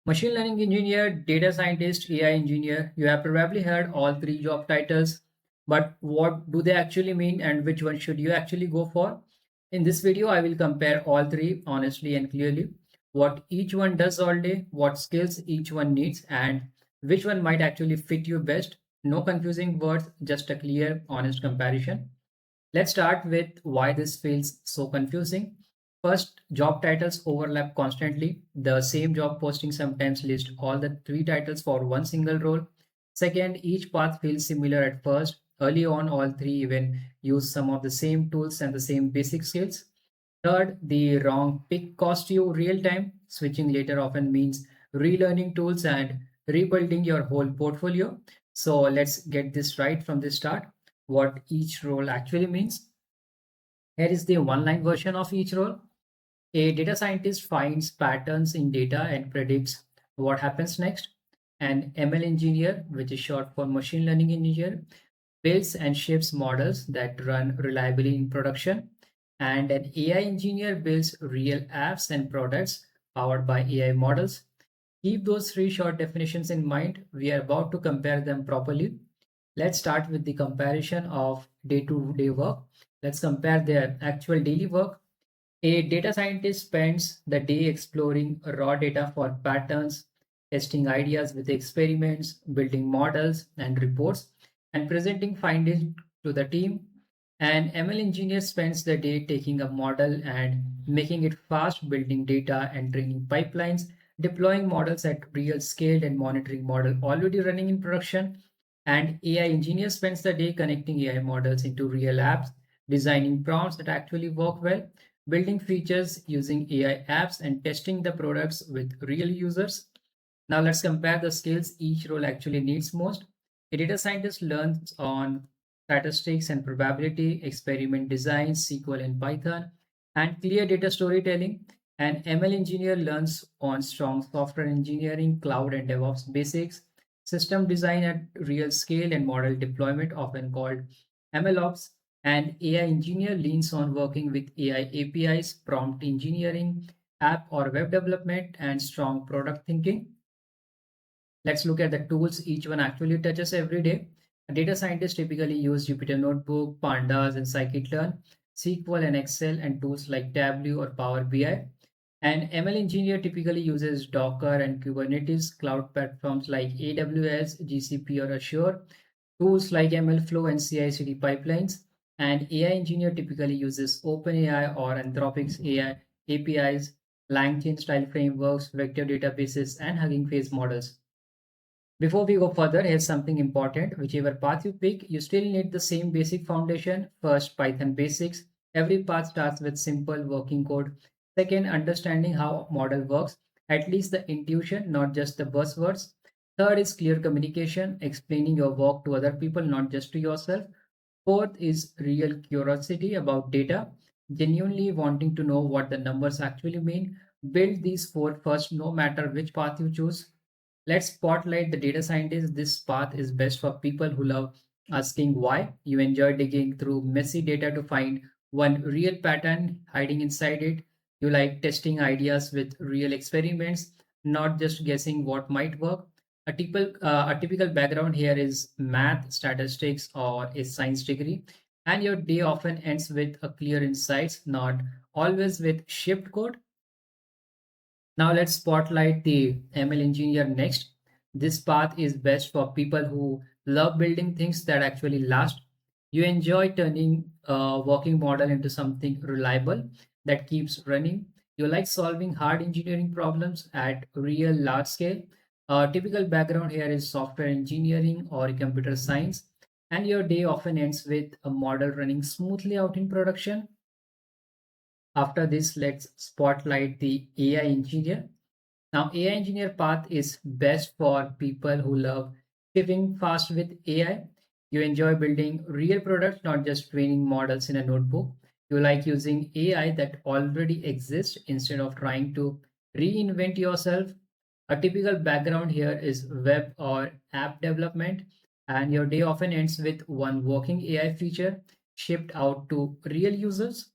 Machine learning engineer, data scientist, AI engineer. You have probably heard all three job titles, but what do they actually mean and which one should you actually go for? In this video, I will compare all three honestly and clearly, what each one does all day, what skills each one needs, and which one might actually fit you best. No confusing words, just a clear, honest comparison. Let's start with why this feels so confusing. First, job titles overlap constantly. The same job posting sometimes list all the three titles for one single role. Second, each path feels similar at first. Early on, all three even use some of the same tools and the same basic skills. Third, the wrong pick cost you real time. Switching later often means relearning tools and rebuilding your whole portfolio. So let's get this right from the start. What each role actually means. Here is the one line version of each role. A data scientist finds patterns in data and predicts what happens next. An ML engineer, which is short for machine learning engineer, builds and ships models that run reliably in production. And an AI engineer builds real apps and products powered by AI models. Keep those three short definitions in mind. We are about to compare them properly. Let's start with the comparison of day-to-day work. Let's compare their actual daily work. A data scientist spends the day exploring raw data for patterns, testing ideas with experiments, building models and reports, and presenting findings to the team. An ML engineer spends the day taking a model and making it fast, building data and training pipelines, deploying models at real scale and monitoring model already running in production. And AI engineer spends the day connecting AI models into real apps, designing prompts that actually work well, building features using AI apps, and testing the products with real users. Now let's compare the skills each role actually needs most. A data scientist learns on statistics and probability, experiment design, SQL and Python, and clear data storytelling. An ML engineer learns on strong software engineering, cloud and DevOps basics, system design at real scale, and model deployment, often called MLOps. An AI engineer leans on working with AI APIs, prompt engineering, app or web development, and strong product thinking. Let's look at the tools each one actually touches every day. A data scientist typically use Jupyter Notebook, Pandas, and Scikit-learn, SQL and Excel, and tools like Tableau or Power BI. An ML engineer typically uses Docker and Kubernetes, cloud platforms like AWS, GCP, or Azure, tools like MLflow and CI/CD pipelines. And AI engineer typically uses OpenAI or Anthropic's AI APIs, LangChain style frameworks, vector databases, and Hugging Face models. Before we go further, here's something important. Whichever path you pick, you still need the same basic foundation. First, Python basics. Every path starts with simple working code. Second, understanding how model works, at least the intuition, not just the buzzwords. Third is clear communication, explaining your work to other people, not just to yourself. Fourth is real curiosity about data, genuinely wanting to know what the numbers actually mean. Build these four first, no matter which path you choose. Let's spotlight the data scientist. This path is best for people who love asking why. You enjoy digging through messy data to find one real pattern hiding inside it. You like testing ideas with real experiments, not just guessing what might work. A typical background here is math, statistics, or a science degree, and your day often ends with a clear insights, not always with shipped code. Now let's spotlight the ML engineer next. This path is best for people who love building things that actually last. You enjoy turning a working model into something reliable that keeps running. You like solving hard engineering problems at real large scale. A typical background here is software engineering or computer science, and your day often ends with a model running smoothly out in production. After this, let's spotlight the AI engineer. Now, AI engineer path is best for people who love shipping fast with AI. You enjoy building real products, not just training models in a notebook. You like using AI that already exists instead of trying to reinvent yourself. A typical background here is web or app development, and your day often ends with one working AI feature shipped out to real users.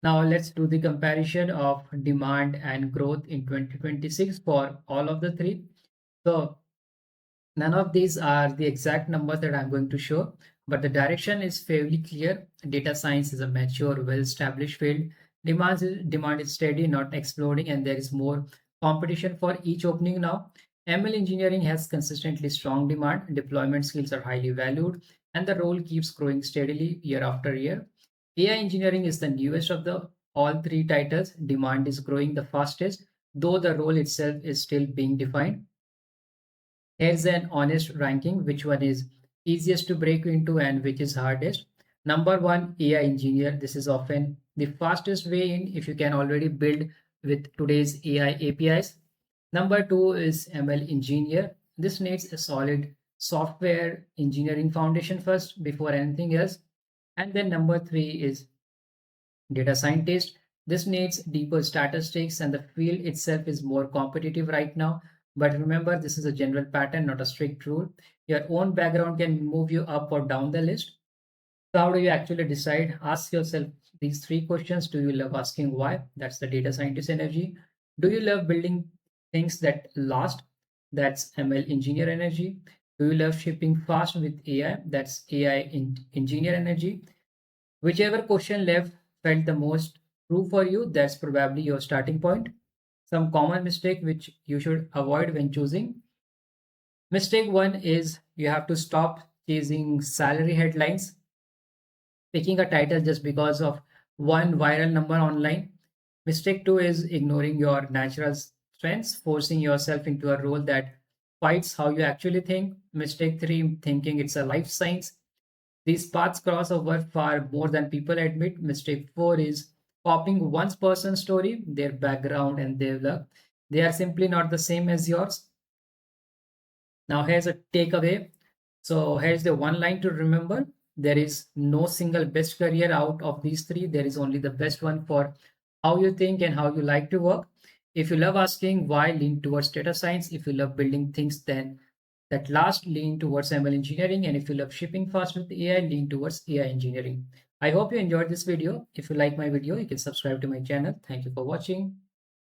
Now let's do the comparison of demand and growth in 2026 for all of the three. So none of these are the exact numbers that I'm going to show, but the direction is fairly clear. Data science is a mature, well-established field. Demand is steady, not exploding, and there is more competition for each opening now. ML engineering has consistently strong demand. Deployment skills are highly valued, and the role keeps growing steadily year after year. AI engineering is the newest of the all three titles. Demand is growing the fastest, though the role itself is still being defined. Here's an honest ranking, which one is easiest to break into and which is hardest. Number one, AI engineer. This is often the fastest way in if you can already build with today's AI APIs. Number two is ML engineer. This needs a solid software engineering foundation first before anything else. And then number three is data scientist. This needs deeper statistics, and the field itself is more competitive right now. But remember, this is a general pattern, not a strict rule. Your own background can move you up or down the list. So, how do you actually decide? Ask yourself these three questions. Do you love asking why? That's the data scientist energy. Do you love building things that last? That's ML engineer energy. Do you love shipping fast with AI? That's AI engineer energy. Whichever question left felt the most true for you, that's probably your starting point. Some common mistake which you should avoid when choosing. Mistake one is you have to stop chasing salary headlines, picking a title just because of one viral number online. Mistake two is ignoring your natural strengths, forcing yourself into a role that fights how you actually think. Mistake three, thinking it's a life science. These paths cross over far more than people admit. Mistake four is copying one person's story, their background, and their luck. They are simply not the same as yours. Now, here's a takeaway. So, here's the one line to remember: there is no single best career out of these three. There is only the best one for how you think and how you like to work. If you love asking why, lean towards data science. If you love building things, then that last lean towards ML engineering. And if you love shipping fast with AI, lean towards AI engineering. I hope you enjoyed this video. If you like my video, you can subscribe to my channel. Thank you for watching.